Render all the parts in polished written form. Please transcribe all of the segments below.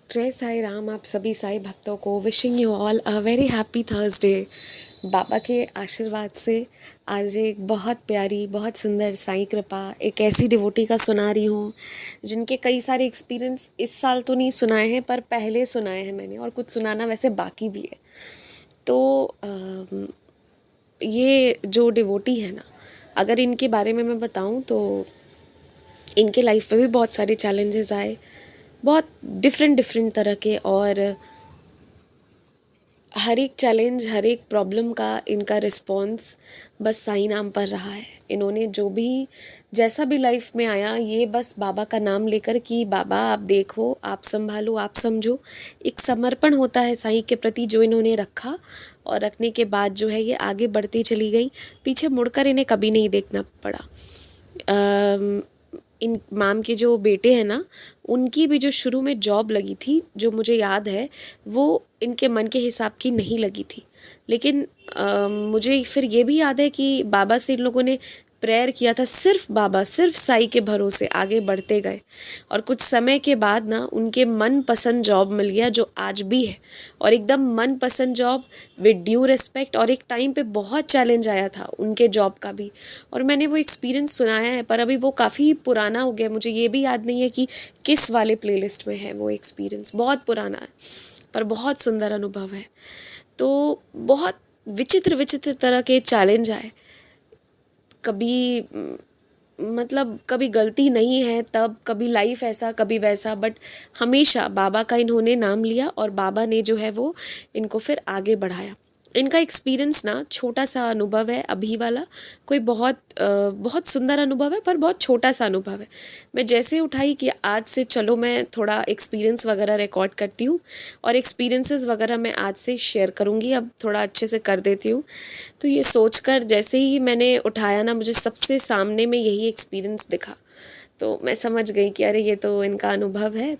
जय साई राम। आप सभी साई भक्तों को wishing you all a very happy Thursday. Baba के आशीर्वाद से आज एक बहुत प्यारी, बहुत सुंदर साई कृपा एक ऐसी डिवोटी का सुना रही हूँ जिनके कई सारे एक्सपीरियंस इस साल तो नहीं सुनाए हैं, पर पहले सुनाए हैं मैंने, और कुछ सुनाना वैसे बाकी भी है। तो ये जो डिवोटी है ना, अगर इनके बारे में मैं बताऊँ तो इनके लाइफ में भी बहुत सारे चैलेंजेस आए, बहुत डिफरेंट डिफरेंट तरह के, और हर एक चैलेंज, हर एक प्रॉब्लम का इनका रिस्पॉन्स बस साईं नाम पर रहा है। इन्होंने जो भी जैसा भी लाइफ में आया, ये बस बाबा का नाम लेकर कि बाबा आप देखो, आप संभालो, आप समझो, एक समर्पण होता है साईं के प्रति जो इन्होंने रखा, और रखने के बाद जो है ये आगे बढ़ती चली गई। पीछे मुड़कर इन्हें कभी नहीं देखना पड़ा। इन माम के जो बेटे हैं ना, उनकी भी जो शुरू में जॉब लगी थी, जो मुझे याद है, वो इनके मन के हिसाब की नहीं लगी थी। लेकिन मुझे फिर ये भी याद है कि बाबा से इन लोगों ने प्रेयर किया था, सिर्फ बाबा, सिर्फ साई के भरोसे आगे बढ़ते गए, और कुछ समय के बाद ना उनके मन पसंद जॉब मिल गया, जो आज भी है, और एकदम मन पसंद जॉब विद ड्यू रिस्पेक्ट। और एक टाइम पे बहुत चैलेंज आया था उनके जॉब का भी, और मैंने वो एक्सपीरियंस सुनाया है, पर अभी वो काफ़ी पुराना हो गया, मुझे ये भी याद नहीं है कि किस वाले प्लेलिस्ट में है वो एक्सपीरियंस। बहुत पुराना है, पर बहुत सुंदर अनुभव है। तो बहुत विचित्र विचित्र तरह के चैलेंज आए। कभी मतलब कभी गलती नहीं है तब, कभी लाइफ ऐसा, कभी वैसा, बट हमेशा बाबा का इन्होंने नाम लिया, और बाबा ने जो है वो इनको फिर आगे बढ़ाया। इनका एक्सपीरियंस ना छोटा सा अनुभव है अभी वाला, कोई बहुत सुंदर अनुभव है, पर बहुत छोटा सा अनुभव है। मैं जैसे उठाई कि आज से चलो मैं थोड़ा एक्सपीरियंस वगैरह रिकॉर्ड करती हूँ, और एक्सपीरियंसेस वगैरह मैं आज से शेयर करूँगी, अब थोड़ा अच्छे से कर देती हूँ। तो ये सोचकर जैसे ही मैंने उठाया ना, मुझे सबसे सामने में यही एक्सपीरियंस दिखा, तो मैं समझ गई कि अरे ये तो इनका अनुभव है।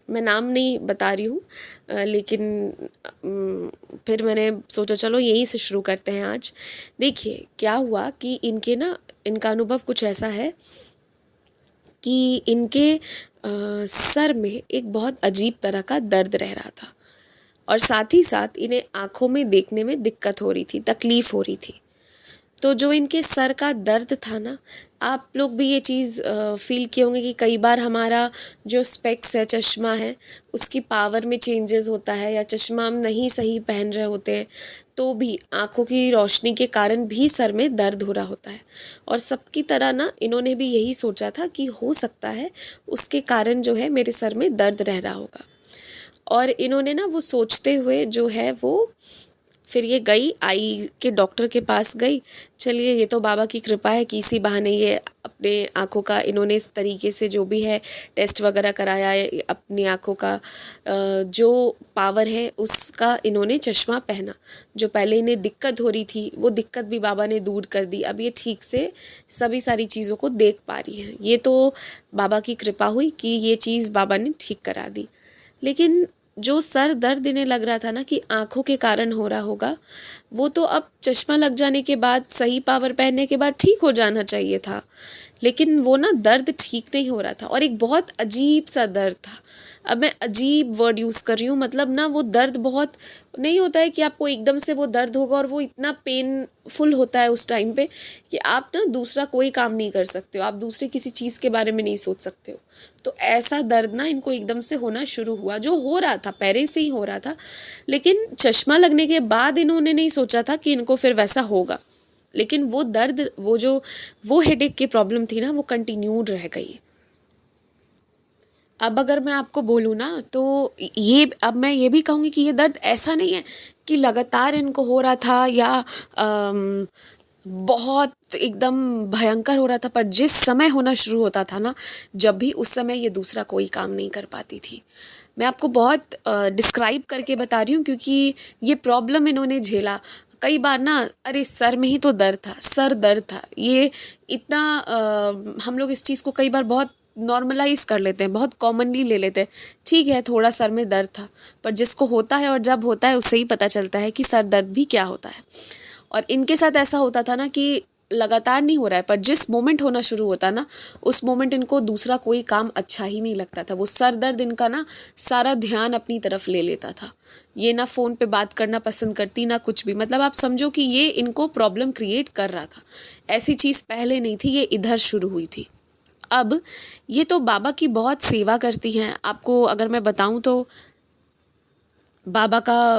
मैं नाम नहीं बता रही हूँ, लेकिन फिर मैंने सोचा चलो यहीं से शुरू करते हैं आज। देखिए क्या हुआ कि इनका अनुभव कुछ ऐसा है कि इनके सर में एक बहुत अजीब तरह का दर्द रह रहा था, और साथ ही साथ इन्हें आँखों में देखने में दिक्कत हो रही थी, तकलीफ़ हो रही थी। तो जो इनके सर का दर्द था ना, आप लोग भी ये चीज़ फील किए होंगे कि कई बार हमारा जो स्पेक्स है, चश्मा है, उसकी पावर में चेंजेस होता है, या चश्मा हम नहीं सही पहन रहे होते हैं, तो भी आँखों की रोशनी के कारण भी सर में दर्द हो रहा होता है। और सबकी तरह ना इन्होंने भी यही सोचा था कि हो सकता है उसके कारण जो है मेरे सर में दर्द रह रहा होगा। और इन्होंने ना वो सोचते हुए जो है वो फिर ये गई, आई के डॉक्टर के पास गई। चलिए ये तो बाबा की कृपा है कि इसी बहाने ये अपने आँखों का इन्होंने इस तरीके से जो भी है टेस्ट वगैरह कराया है, अपनी आँखों का जो पावर है उसका इन्होंने चश्मा पहना। जो पहले इन्हें दिक्कत हो रही थी, वो दिक्कत भी बाबा ने दूर कर दी। अब ये ठीक से सभी सारी चीज़ों को देख पा रही हैं। ये तो बाबा की कृपा हुई कि ये चीज़ बाबा ने ठीक करा दी। लेकिन जो सर दर्द इन्हें लग रहा था ना कि आँखों के कारण हो रहा होगा, वो तो अब चश्मा लग जाने के बाद, सही पावर पहनने के बाद ठीक हो जाना चाहिए था। लेकिन वो ना दर्द ठीक नहीं हो रहा था, और एक बहुत अजीब सा दर्द था। अब मैं अजीब वर्ड यूज़ कर रही हूँ, मतलब ना वो दर्द बहुत नहीं होता है कि आपको एकदम से वो दर्द होगा, और वो इतना पेनफुल होता है उस टाइम पे कि आप ना दूसरा कोई काम नहीं कर सकते हो, आप दूसरे किसी चीज़ के बारे में नहीं सोच सकते हो। तो ऐसा दर्द ना इनको एकदम से होना शुरू हुआ, जो हो रहा था पहले से ही हो रहा था, लेकिन चश्मा लगने के बाद इन्होंने नहीं सोचा था कि इनको फिर वैसा होगा। लेकिन वो दर्द, वो हेडेक की प्रॉब्लम थी ना, वो कंटिन्यूड रह गई। अब अगर मैं आपको बोलूँ ना, तो ये अब मैं ये भी कहूँगी कि ये दर्द ऐसा नहीं है कि लगातार इनको हो रहा था, या बहुत एकदम भयंकर हो रहा था, पर जिस समय होना शुरू होता था ना, जब भी, उस समय ये दूसरा कोई काम नहीं कर पाती थी। मैं आपको बहुत डिस्क्राइब करके बता रही हूँ, क्योंकि ये प्रॉब्लम इन्होंने झेला। कई बार ना, अरे सर में ही तो दर्द था, सर दर्द था, ये इतना हम लोग इस चीज़ को कई बार बहुत नॉर्मलाइज कर लेते हैं, बहुत कॉमनली ले लेते हैं। ठीक है, थोड़ा सर में दर्द था, पर जिसको होता है और जब होता है उससे ही पता चलता है कि सर दर्द भी क्या होता है। और इनके साथ ऐसा होता था ना कि लगातार नहीं हो रहा है, पर जिस मोमेंट होना शुरू होता ना, उस मोमेंट इनको दूसरा कोई काम अच्छा ही नहीं लगता था। वो सर दर्द इनका ना सारा ध्यान अपनी तरफ ले लेता था। ये ना फ़ोन पे बात करना पसंद करती, ना कुछ भी। मतलब आप समझो कि ये इनको प्रॉब्लम क्रिएट कर रहा था। ऐसी चीज़ पहले नहीं थी, ये इधर शुरू हुई थी। अब ये तो बाबा की बहुत सेवा करती हैं। आपको अगर मैं बताऊं तो बाबा का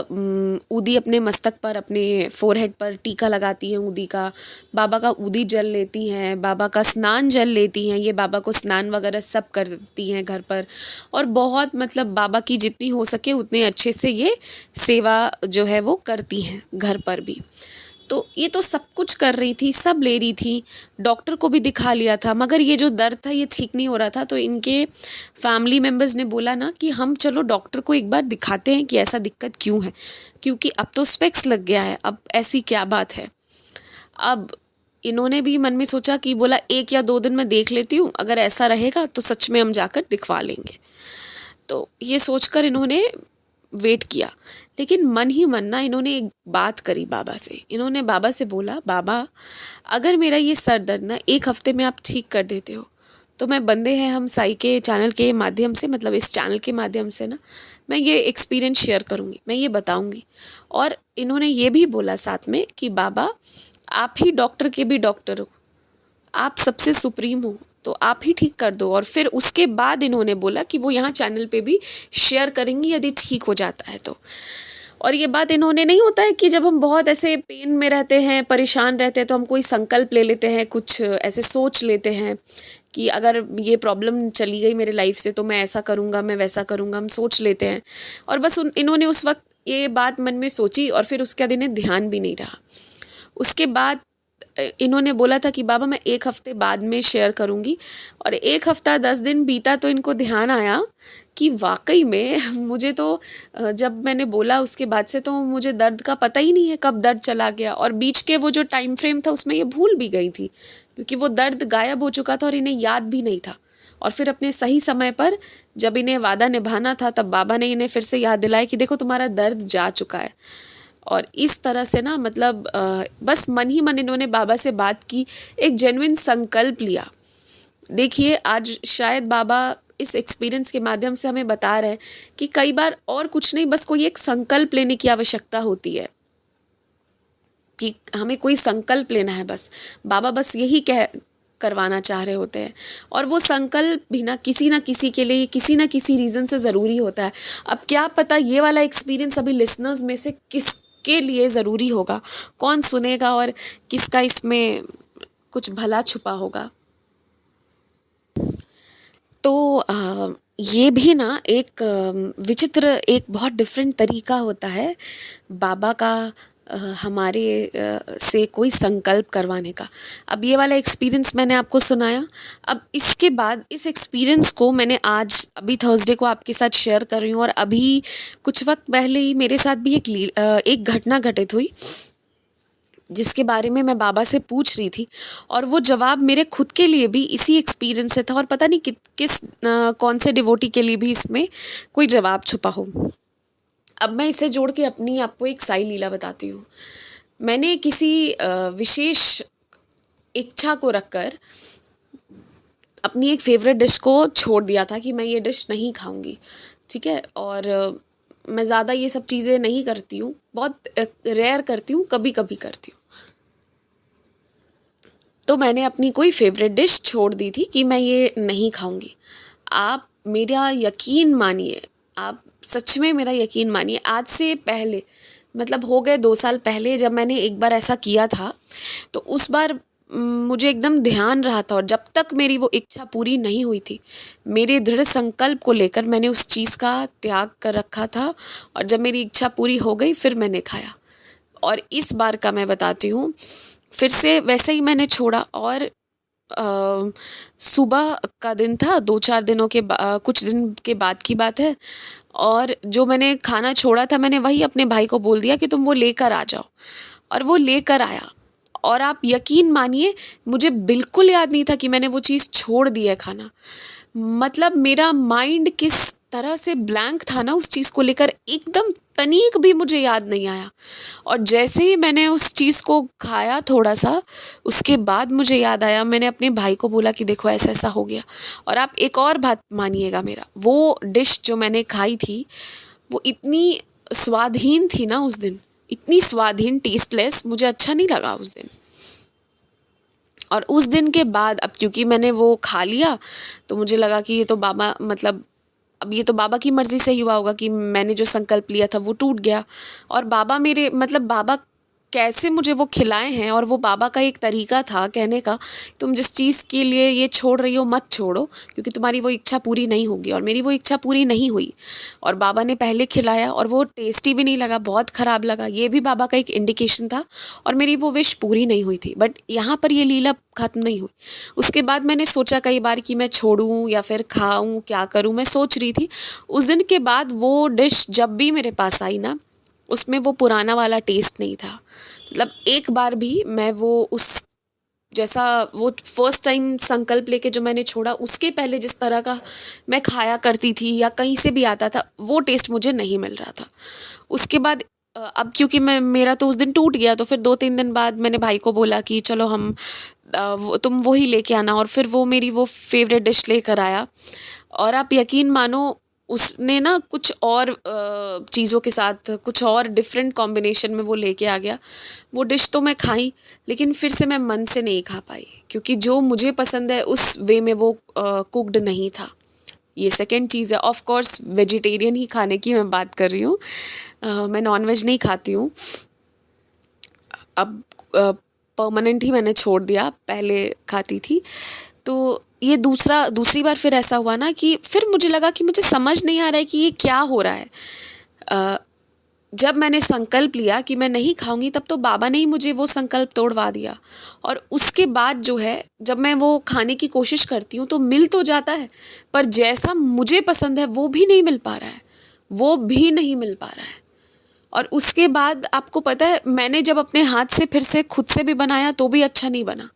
ऊदी अपने मस्तक पर, अपने फोरहेड पर टीका लगाती हैं ऊदी का। बाबा का ऊदी जल लेती हैं, बाबा का स्नान जल लेती हैं। ये बाबा को स्नान वगैरह सब करती हैं घर पर। और बहुत मतलब बाबा की जितनी हो सके उतने अच्छे से ये सेवा जो है वो करती हैं घर पर भी। तो ये तो सब कुछ कर रही थी, सब ले रही थी, डॉक्टर को भी दिखा लिया था, मगर ये जो दर्द था ये ठीक नहीं हो रहा था। तो इनके फैमिली मेम्बर्स ने बोला ना कि हम चलो डॉक्टर को एक बार दिखाते हैं कि ऐसा दिक्कत क्यों है, क्योंकि अब तो स्पेक्स लग गया है, अब ऐसी क्या बात है। अब इन्होंने भी मन में सोचा कि बोला 1 या 2 दिन में देख लेती हूँ, अगर ऐसा रहेगा तो सच में हम जाकर दिखवा लेंगे। तो ये सोचकर इन्होंने वेट किया। लेकिन मन ही मन ना इन्होंने एक बात करी बाबा से। इन्होंने बाबा से बोला, बाबा अगर मेरा ये सर दर्द ना 1 हफ्ते में आप ठीक कर देते हो तो मैं बंदे हैं हम साई के चैनल के माध्यम से, मतलब इस चैनल के माध्यम से ना मैं ये एक्सपीरियंस शेयर करूँगी, मैं ये बताऊँगी। और इन्होंने ये भी बोला साथ में कि बाबा आप ही डॉक्टर के भी डॉक्टर हो, आप सबसे सुप्रीम हो, तो आप ही ठीक कर दो। और फिर उसके बाद इन्होंने बोला कि वो यहाँ चैनल पे भी शेयर करेंगी यदि ठीक हो जाता है तो। और ये बात इन्होंने, नहीं होता है कि जब हम बहुत ऐसे पेन में रहते हैं, परेशान रहते हैं, तो हम कोई संकल्प ले लेते हैं, कुछ ऐसे सोच लेते हैं कि अगर ये प्रॉब्लम चली गई मेरे लाइफ से तो मैं ऐसा करूँगा, मैं वैसा करूँगा, हम सोच लेते हैं। और बस इन्होंने उस वक्त ये बात मन में सोची और फिर उसके बाद इन्हें ध्यान भी नहीं रहा। उसके बाद इन्होंने बोला था कि बाबा मैं 1 हफ्ते बाद में शेयर करूँगी। और 1 हफ्ता 10 दिन बीता तो इनको ध्यान आया कि वाकई में मुझे तो जब मैंने बोला उसके बाद से तो मुझे दर्द का पता ही नहीं है कब दर्द चला गया। और बीच के वो जो टाइम फ्रेम था उसमें ये भूल भी गई थी, क्योंकि वो दर्द गायब हो चुका था और इन्हें याद भी नहीं था। और फिर अपने सही समय पर जब इन्हें वादा निभाना था तब बाबा ने इन्हें फिर से याद दिलाया कि देखो तुम्हारा दर्द जा चुका है। और इस तरह से ना मतलब बस मन ही मन इन्होंने बाबा से बात की, एक जेन्युइन संकल्प लिया। देखिए आज शायद बाबा इस एक्सपीरियंस के माध्यम से हमें बता रहे हैं कि कई बार और कुछ नहीं, बस कोई एक संकल्प लेने की आवश्यकता होती है, कि हमें कोई संकल्प लेना है। बस बाबा बस यही करवाना चाह रहे होते हैं। और वो संकल्प भी ना किसी के लिए किसी ना किसी रीज़न से ज़रूरी होता है। अब क्या पता ये वाला एक्सपीरियंस अभी लिसनर्स में से किसके लिए ज़रूरी होगा, कौन सुनेगा और किसका इसमें कुछ भला छुपा होगा। तो ये भी ना एक विचित्र, एक बहुत डिफरेंट तरीका होता है बाबा का हमारे से कोई संकल्प करवाने का। अब ये वाला एक्सपीरियंस मैंने आपको सुनाया। अब इसके बाद इस एक्सपीरियंस को मैंने आज अभी थर्सडे को आपके साथ शेयर कर रही हूँ। और अभी कुछ वक्त पहले ही मेरे साथ भी एक घटना घटित हुई जिसके बारे में मैं बाबा से पूछ रही थी। और वो जवाब मेरे खुद के लिए भी इसी एक्सपीरियंस से था, और पता नहीं कौन से डिवोटी के लिए भी इसमें कोई जवाब छुपा हो। अब मैं इसे जोड़ के अपनी आपको एक साई लीला बताती हूँ। मैंने किसी विशेष इच्छा को रखकर अपनी एक फेवरेट डिश को छोड़ दिया था कि मैं ये डिश नहीं खाऊंगी, ठीक है। और मैं ज़्यादा ये सब चीज़ें नहीं करती हूँ, बहुत रेयर करती हूँ, कभी कभी करती हूँ। तो मैंने अपनी कोई फेवरेट डिश छोड़ दी थी कि मैं ये नहीं खाऊंगी। आप मेरा यकीन मानिए, आप सच में मेरा यकीन मानिए, आज से पहले मतलब हो गए 2 साल पहले जब मैंने एक बार ऐसा किया था, तो उस बार मुझे एकदम ध्यान रहा था। और जब तक मेरी वो इच्छा पूरी नहीं हुई थी, मेरे दृढ़ संकल्प को लेकर मैंने उस चीज़ का त्याग कर रखा था। और जब मेरी इच्छा पूरी हो गई फिर मैंने खाया। और इस बार का मैं बताती हूँ, फिर से वैसे ही मैंने छोड़ा। और सुबह का दिन था, 2-4 दिनों के कुछ दिन के बाद की बात है। और जो मैंने खाना छोड़ा था मैंने वही अपने भाई को बोल दिया कि तुम वो लेकर आ जाओ। और वो लेकर आया। और आप यकीन मानिए मुझे बिल्कुल याद नहीं था कि मैंने वो चीज़ छोड़ दी है खाना। मतलब मेरा माइंड किस तरह से ब्लैंक था ना उस चीज़ को लेकर, एकदम तनीक भी मुझे याद नहीं आया। और जैसे ही मैंने उस चीज़ को खाया थोड़ा सा, उसके बाद मुझे याद आया, मैंने अपने भाई को बोला कि देखो ऐसा ऐसा हो गया। और आप एक और बात मानिएगा मेरा, वो डिश जो मैंने खाई थी वो इतनी स्वादहीन थी ना उस दिन, इतनी स्वादहीन, टेस्टलेस, मुझे अच्छा नहीं लगा उस दिन। और उस दिन के बाद अब क्योंकि मैंने वो खा लिया तो मुझे लगा कि ये तो बाबा मतलब अब ये तो बाबा की मर्ज़ी से ही हुआ होगा कि मैंने जो संकल्प लिया था वो टूट गया। और बाबा मेरे मतलब बाबा कैसे मुझे वो खिलाए हैं, और वो बाबा का एक तरीका था कहने का, तुम जिस चीज़ के लिए ये छोड़ रही हो मत छोड़ो, क्योंकि तुम्हारी वो इच्छा पूरी नहीं होगी। और मेरी वो इच्छा पूरी नहीं हुई, और बाबा ने पहले खिलाया और वो टेस्टी भी नहीं लगा, बहुत ख़राब लगा, ये भी बाबा का एक इंडिकेशन था, और मेरी वो विश पूरी नहीं हुई थी। बट यहाँ पर ये लीला ख़त्म नहीं हुई। उसके बाद मैंने सोचा कई बार कि मैं छोड़ूं या फिर खाऊं, क्या करूं, मैं सोच रही थी। उस दिन के बाद वो डिश जब भी मेरे पास आई ना, उसमें वो पुराना वाला टेस्ट नहीं था। मतलब एक बार भी मैं वो उस जैसा वो फर्स्ट टाइम संकल्प लेके जो मैंने छोड़ा, उसके पहले जिस तरह का मैं खाया करती थी या कहीं से भी आता था, वो टेस्ट मुझे नहीं मिल रहा था। उसके बाद अब क्योंकि मैं मेरा तो उस दिन टूट गया, तो फिर 2-3 दिन बाद मैंने भाई को बोला कि चलो हम तुम वही लेके आना, और फिर वो मेरी वो फेवरेट डिश लेकर आया। और आप यकीन मानो, उसने ना कुछ और चीज़ों के साथ कुछ और डिफरेंट कॉम्बिनेशन में वो लेके आ गया। वो डिश तो मैं खाई, लेकिन फिर से मैं मन से नहीं खा पाई, क्योंकि जो मुझे पसंद है उस वे में वो कुक्ड नहीं था। ये सेकंड चीज़ है। ऑफ कोर्स वेजिटेरियन ही खाने की मैं बात कर रही हूँ, मैं नॉनवेज नहीं खाती हूँ। अब परमानेंट ही मैंने छोड़ दिया, पहले खाती थी। तो ये दूसरी बार फिर ऐसा हुआ ना कि फिर मुझे लगा कि मुझे समझ नहीं आ रहा है कि ये क्या हो रहा है। अ, जब मैंने संकल्प लिया कि मैं नहीं खाऊंगी, तब तो बाबा ने ही मुझे वो संकल्प तोड़वा दिया। और उसके बाद जो है, जब मैं वो खाने की कोशिश करती हूँ तो मिल तो जाता है, पर जैसा मुझे पसंद है वो भी नहीं मिल पा रहा है, वो भी नहीं मिल पा रहा है। और उसके बाद आपको पता है, मैंने जब अपने हाथ से फिर से खुद से भी बनाया तो भी अच्छा नहीं बना।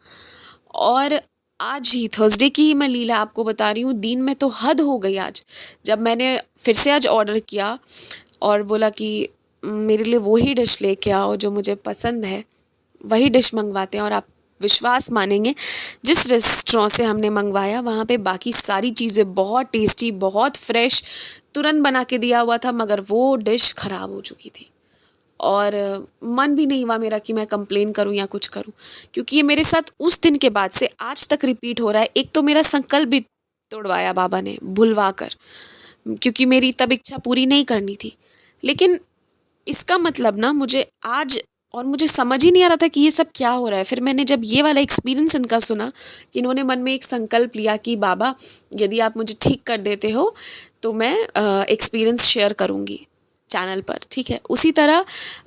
और आज ही थर्सडे की ही मैं लीला आपको बता रही हूँ, दिन में तो हद हो गई आज। जब मैंने फिर से आज ऑर्डर किया और बोला कि मेरे लिए वही डिश लेके आओ जो मुझे पसंद है, वही डिश मंगवाते हैं। और आप विश्वास मानेंगे, जिस रेस्टोरेंट से हमने मंगवाया वहाँ पे बाकी सारी चीज़ें बहुत टेस्टी, बहुत फ्रेश, तुरंत बना के दिया हुआ था, मगर वो डिश ख़राब हो चुकी थी। और मन भी नहीं हुआ मेरा कि मैं कंप्लेन करूं या कुछ करूं, क्योंकि ये मेरे साथ उस दिन के बाद से आज तक रिपीट हो रहा है। एक तो मेरा संकल्प भी तोड़वाया बाबा ने भुलवा कर, क्योंकि मेरी तब इच्छा पूरी नहीं करनी थी। लेकिन इसका मतलब ना मुझे आज, और मुझे समझ ही नहीं आ रहा था कि ये सब क्या हो रहा है। फिर मैंने जब ये वाला एक्सपीरियंस इनका सुना कि इन्होंने मन में एक संकल्प लिया कि बाबा यदि आप मुझे ठीक कर देते हो तो मैं एक्सपीरियंस शेयर करूँगी चैनल पर, ठीक है। उसी तरह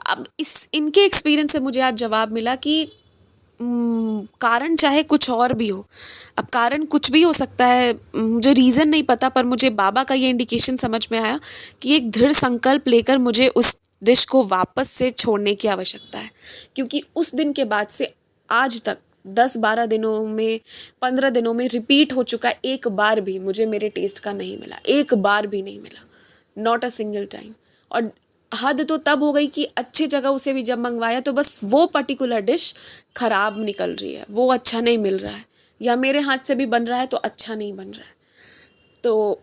अब इस इनके एक्सपीरियंस से मुझे आज जवाब मिला कि कारण चाहे कुछ और भी हो, अब कारण कुछ भी हो सकता है, मुझे रीज़न नहीं पता, पर मुझे बाबा का ये इंडिकेशन समझ में आया कि एक दृढ़ संकल्प लेकर मुझे उस डिश को वापस से छोड़ने की आवश्यकता है। क्योंकि उस दिन के बाद से आज तक 10-12 दिनों में, 15 दिनों में रिपीट हो चुका है, एक बार भी मुझे मेरे टेस्ट का नहीं मिला, एक बार भी नहीं मिला, नॉट अ सिंगल टाइम। और हद तो तब हो गई कि अच्छी जगह उसे भी जब मंगवाया तो बस वो पर्टिकुलर डिश खराब निकल रही है, वो अच्छा नहीं मिल रहा है, या मेरे हाथ से भी बन रहा है तो अच्छा नहीं बन रहा है। तो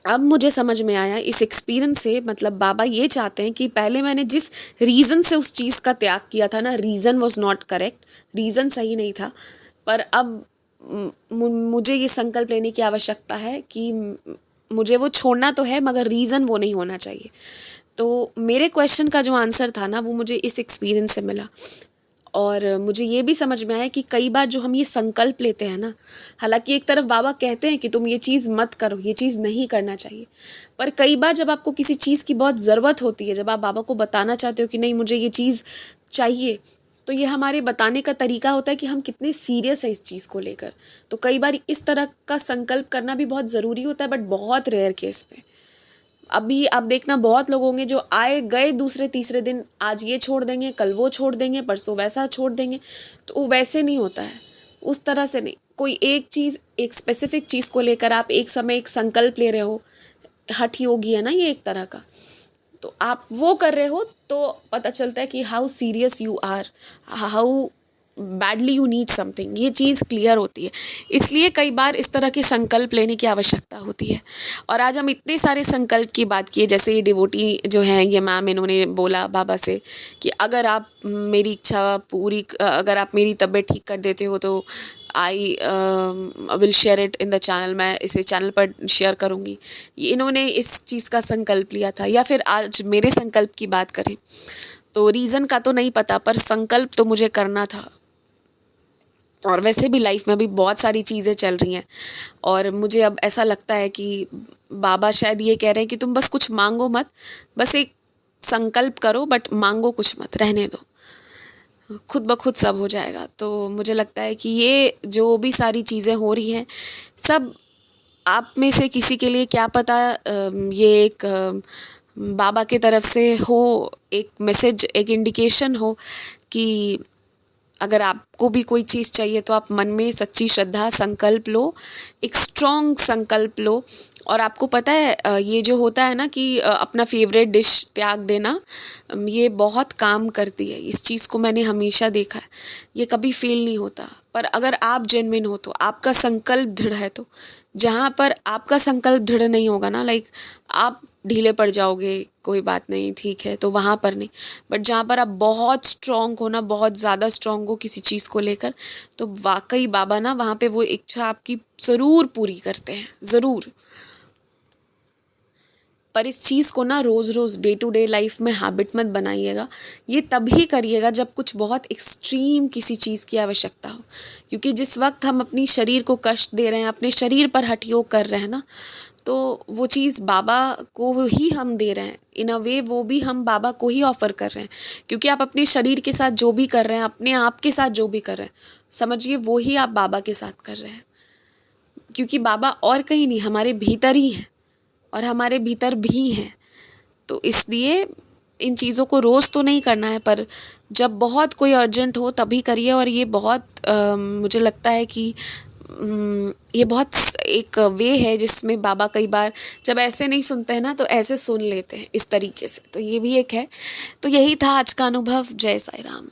अब मुझे समझ में आया इस एक्सपीरियंस से, मतलब बाबा ये चाहते हैं कि पहले मैंने जिस रीज़न से उस चीज़ का त्याग किया था ना, reason was not correct, reason सही नहीं था, पर अब मुझे ये संकल्प लेने की आवश्यकता है कि मुझे वो छोड़ना तो है, मगर रीज़न वो नहीं होना चाहिए। तो मेरे क्वेश्चन का जो आंसर था ना, वो मुझे इस एक्सपीरियंस से मिला। और मुझे ये भी समझ में आया कि कई बार जो हम ये संकल्प लेते हैं ना, हालांकि एक तरफ बाबा कहते हैं कि तुम ये चीज़ मत करो, ये चीज़ नहीं करना चाहिए, पर कई बार जब आपको किसी चीज़ की बहुत ज़रूरत होती है, जब आप बाबा को बताना चाहते हो कि नहीं मुझे ये चीज़ चाहिए, तो ये हमारे बताने का तरीका होता है कि हम कितने सीरियस हैं इस चीज़ को लेकर। तो कई बार इस तरह का संकल्प करना भी बहुत ज़रूरी होता है, बट बहुत रेयर केस पे। अभी आप देखना, बहुत लोग होंगे जो आए गए दूसरे तीसरे दिन, आज ये छोड़ देंगे, कल वो छोड़ देंगे, परसों वैसा छोड़ देंगे। तो वो वैसे नहीं होता है, उस तरह से नहीं। कोई एक चीज़, एक स्पेसिफिक चीज़ को लेकर आप एक समय एक संकल्प ले रहे हो, हठ योगी है ना ये एक तरह का। तो आप वो कर रहे हो तो पता चलता है कि how serious you are, how badly you need something, ये चीज़ क्लियर होती है। इसलिए कई बार इस तरह के संकल्प लेने की आवश्यकता होती है। और आज हम इतने सारे संकल्प की बात किए, जैसे ये डिवोटी जो हैं, ये मैम, इन्होंने बोला बाबा से कि अगर आप मेरी इच्छा पूरी, अगर आप मेरी तबीयत ठीक कर देते हो तो I will share it in the channel, मैं इसे चैनल पर शेयर करूँगी। ये इन्होंने इस चीज़ का संकल्प लिया था। या फिर आज मेरे संकल्प की बात करें तो रीज़न का तो नहीं पता, पर संकल्प तो मुझे करना था। और वैसे भी लाइफ में भी बहुत सारी चीज़ें चल रही हैं और मुझे अब ऐसा लगता है कि बाबा शायद ये कह रहे हैं कि तुम बस कुछ मांगो मत, बस एक संकल्प करो, बट मांगो कुछ मत, रहने दो, खुद ब खुद सब हो जाएगा। तो मुझे लगता है कि ये जो भी सारी चीज़ें हो रही हैं, सब आप में से किसी के लिए क्या पता ये एक बाबा की तरफ से हो, एक मैसेज, एक इंडिकेशन हो कि अगर आपको भी कोई चीज़ चाहिए तो आप मन में सच्ची श्रद्धा, संकल्प लो, एक स्ट्रॉन्ग संकल्प लो। और आपको पता है ये जो होता है ना कि अपना फेवरेट डिश त्याग देना, ये बहुत काम करती है। इस चीज़ को मैंने हमेशा देखा है, ये कभी फेल नहीं होता। पर अगर आप जेन्युइन हो तो, आपका संकल्प दृढ़ है तो, जहाँ पर आपका संकल्प दृढ़ नहीं होगा ना, लाइक आप ढीले पड़ जाओगे, कोई बात नहीं, ठीक है, तो वहाँ पर नहीं। बट जहाँ पर आप बहुत स्ट्रॉन्ग हो ना, बहुत ज़्यादा स्ट्रॉन्ग हो किसी चीज़ को लेकर, तो वाकई बाबा ना वहाँ पे वो इच्छा आपकी ज़रूर पूरी करते हैं, ज़रूर। पर इस चीज़ को ना रोज़ रोज़ डे टू डे लाइफ में हैबिट मत बनाइएगा। ये तभी करिएगा जब कुछ बहुत एक्सट्रीम किसी चीज़ की आवश्यकता हो। क्योंकि जिस वक्त हम अपनी शरीर को कष्ट दे रहे हैं, अपने शरीर पर हठयोग कर रहे हैं ना, तो वो चीज़ बाबा को ही हम दे रहे हैं। इन अ वे वो भी हम बाबा को ही ऑफ़र कर रहे हैं। क्योंकि आप अपने शरीर के साथ जो भी कर रहे हैं, अपने आप के साथ जो भी कर रहे हैं, समझिए वो ही आप बाबा के साथ कर रहे हैं। क्योंकि बाबा और कहीं नहीं, हमारे भीतर ही हैं और हमारे भीतर भी हैं। तो इसलिए इन चीज़ों को रोज़ तो नहीं करना है, पर जब बहुत कोई अर्जेंट हो तभी करिए। और ये बहुत मुझे लगता है कि ये बहुत एक वे है जिसमें बाबा कई बार जब ऐसे नहीं सुनते हैं ना, तो ऐसे सुन लेते हैं इस तरीके से। तो ये भी एक है। तो यही था आज का अनुभव। जय साईं राम।